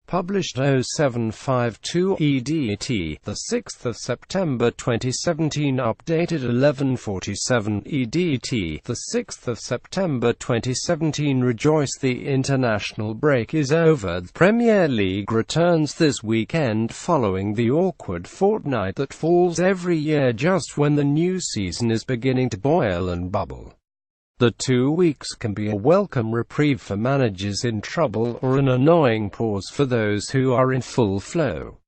Published 0752 EDT, the 6th of September 2017. Updated 1147 EDT, the 6th of September 2017. Rejoice, the international break is over. The Premier League returns this weekend following the awkward fortnight that falls every year just when the new season is beginning to boil and bubble. The 2 weeks can be a welcome reprieve for managers in trouble, or an annoying pause for those who are in full flow.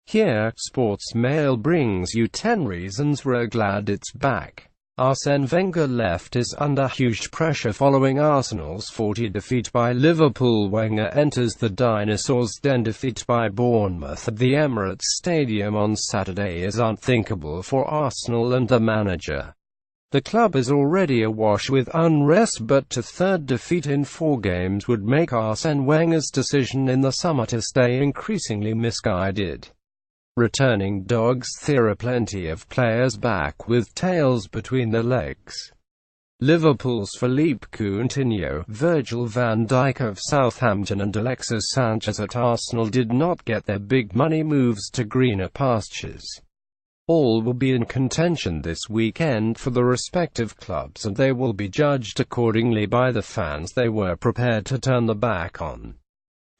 Here, Sportsmail brings you 10 reasons we're glad it's back. Arsene Wenger left is under huge pressure following Arsenal's 40 defeat by Liverpool. Wenger enters the DINOSAURS' DENDefeat by Bournemouth at the Emirates Stadium on Saturday is unthinkable for Arsenal and the manager. The club is already awash with unrest, but a third defeat in 4 games would make Arsene Wenger's decision in the summer to stay increasingly misguided. Returning DOGSThere, plenty of players back with tails between their legs. Liverpool's Philippe, Coutinho, Virgil van Dijk of Southampton and Alexis Sanchez at Arsenal did not get their big money moves to greener pastures. All will be in contention this weekend for the respective clubs, and they will be judged accordingly by the fans they were prepared to turn the back on.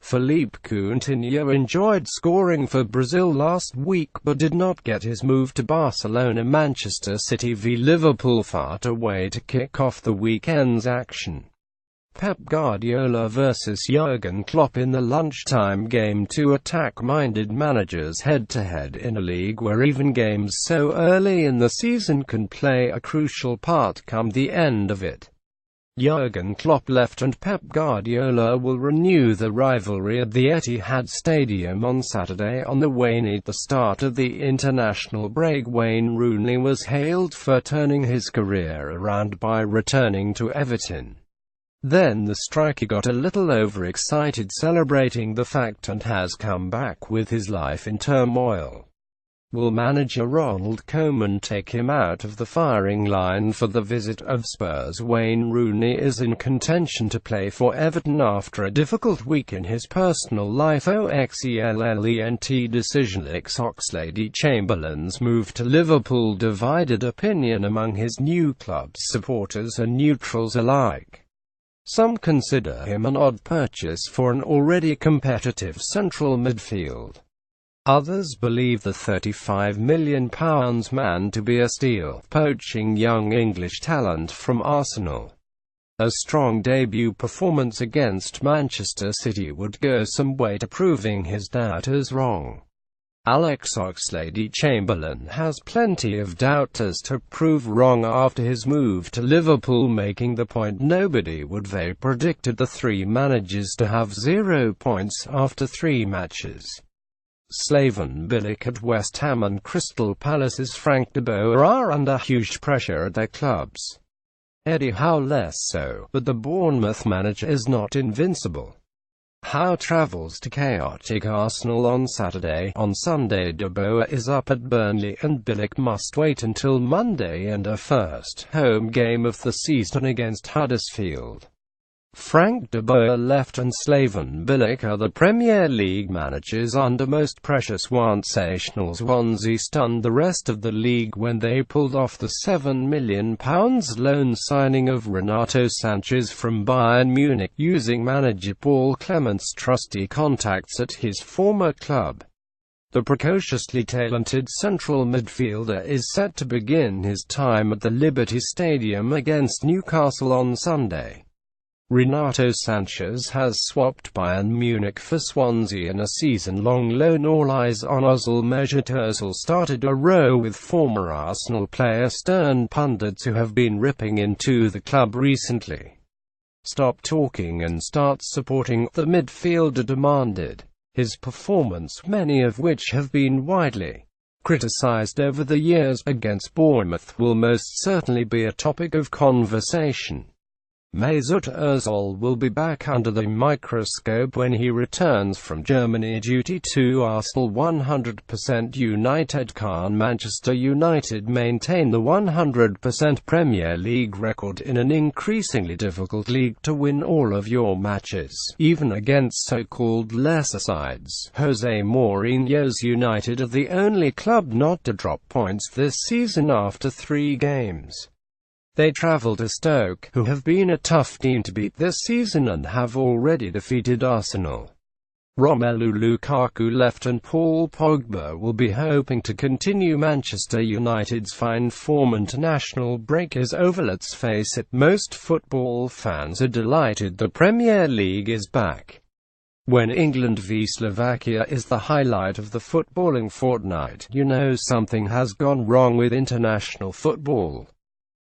Philippe Coutinho enjoyed scoring for Brazil last week but did not get his move to Barcelona. Manchester City v Liverpool found a way to kick off the weekend's action. Pep Guardiola vs Jurgen Klopp in the lunchtime game, 2 attack-minded managers head-to-head in a league where even games so early in the season can play a crucial part come the end of it. Jurgen Klopp left and Pep Guardiola will renew the rivalry at the Etihad Stadium on Saturday on the wane. At the start of the international break, Wayne Rooney was hailed for turning his career around by returning to Everton. Then the striker got a little overexcited celebrating the fact and has come back with his life in turmoil. Will manager Ronald Koeman take him out of the firing line for the visit of Spurs? Wayne Rooney is in contention to play for Everton after a difficult week in his personal life. Excellent decision. Oxlade-Chamberlain's move to Liverpool divided opinion among his new club's supporters and neutrals alike. Some consider him an odd purchase for an already competitive central midfield. Others believe the £35 million man to be a steal, poaching young English talent from Arsenal. A strong debut performance against Manchester City would go some way to proving his doubters wrong. Alex Oxlade-Chamberlain has plenty of doubters to prove wrong after his move to Liverpool, making the point nobody would have predicted the 3 managers to have 0 points after 3 matches. Slaven Bilic at West Ham and Crystal Palace's Frank de Boer are under huge pressure at their clubs. Eddie Howe less so, but the Bournemouth manager is not invincible. Howe travels to chaotic Arsenal on Saturday. On Sunday, de Boer is up at Burnley and Bilic must wait until Monday and a first home game of the season against Huddersfield. Frank de Boer left and Slaven Bilic are the Premier League managers under most pressure. Sensational Swansea stunned the rest of the league when they pulled off the £7 million loan signing of Renato Sanchez from Bayern Munich, using manager Paul Clement's trusty contacts at his former club. The precociously talented central midfielder is set to begin his time at the Liberty Stadium against Newcastle on Sunday. Renato Sanchez has swapped Bayern Munich for Swansea in a season-long loan. All eyes on Ozil. Mesut Ozil started a row with former Arsenal player Stern pundits who have been ripping into the club recently. Stop talking and start supporting, the midfielder demanded. His performance, many of which have been widely criticised over the years, against Bournemouth will most certainly be a topic of conversation. Mesut Ozil will be back under the microscope when he returns from Germany due to Arsenal 100% United. Can Manchester United maintain the 100% Premier League record in an increasingly difficult league to win all of your matches, even against so-called lesser sides? Jose Mourinho's United are the only club not to drop points this season after 3 games. They travel to Stoke, who have been a tough team to beat this season and have already defeated Arsenal. Romelu Lukaku left and Paul Pogba will be hoping to continue Manchester United's fine form. International break is over. Let's face it, most football fans are delighted the Premier League is back. When England v Slovakia is the highlight of the footballing fortnight, you know something has gone wrong with international football.